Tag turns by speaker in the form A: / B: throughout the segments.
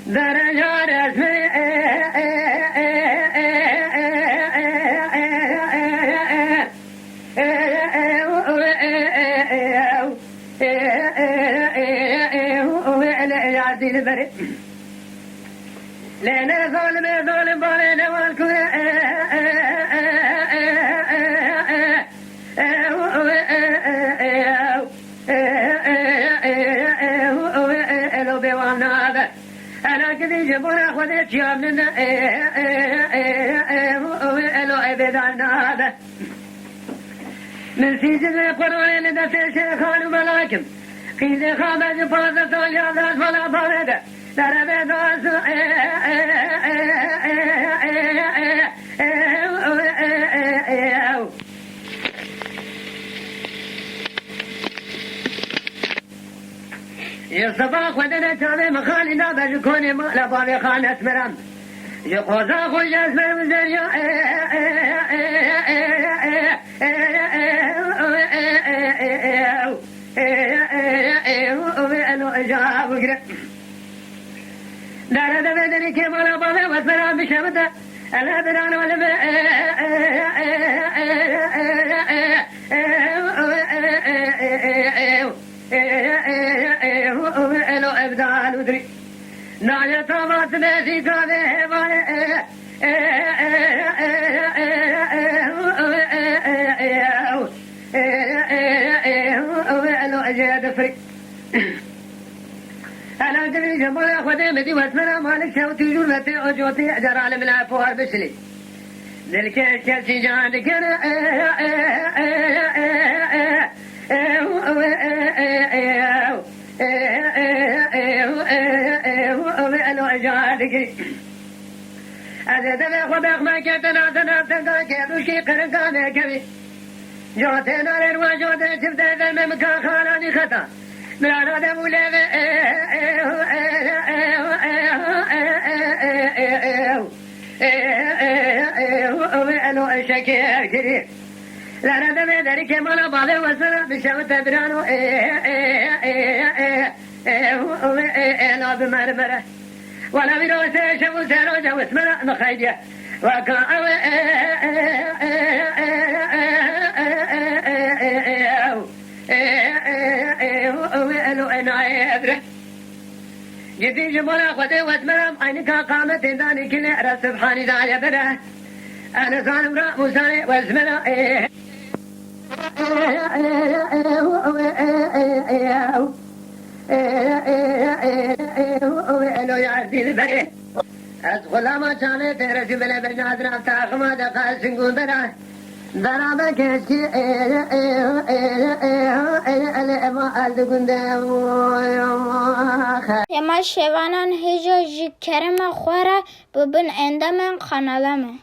A: درجار اسمي لنا ظالم ظالم بالنا والكل لو بيوانا هذا أنا كذي جبنا خذت يا من لو أبدانا هذا من سيجن القرآن لدى شيخان ملاكم قيد خامج فاضت واليادات فلا فاضت درب داس يصباح ودنا تابع مخالنا بجكوني ما لبابي خانة مرام يقوزا خوش اسمه وزريا دارد بدني كمالا بابا واسمرا بشمتا ألا بران ولم ألو أبدال ودري ناجة طابات ناسي كاذي ألو أجاد فري أنا أدري جمال أخوتي مدي واسمنا مالك شوتي جرمتي أجوتي أجر على ملا فوار بسلي ذلك الشمسي جانك ألو أجادك أنا دمي خبق ما كتنا تنافتا كيدو شي قرقانا كبي جوتنا لنوا جوتي تبدا ذا مكان خالاني خطا مرانا دمولا ألو أشكي كريم لا ندم ذلك مالا بعض وسنا بشمت برانو لا بمرمرة ولا بروسة شمو سروجة واسمنا نخيدية وكا ألو أنا أبره جدي جمالا خده واسمنا عينك قامت داني كل أرى سبحاني داني بره أنا ظالم رأ مساني واسمنا ألو يا عزيز البري أدخل ما كانت ترجم بلا بجادنا تاخما دقا سنقون درا درا بكشي
B: تما شوانان هجا جی کرم خوره ببن اندامن خانالمه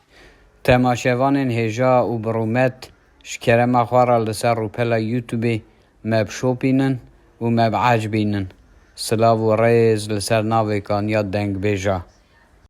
C: تماشاوان هجا و برومت شکرم خوارا لسر رو پلا یوتیوبی مب شوپینن و مب عجبینن سلاو و ریز لسر ناوی کان یا دنگ بیجا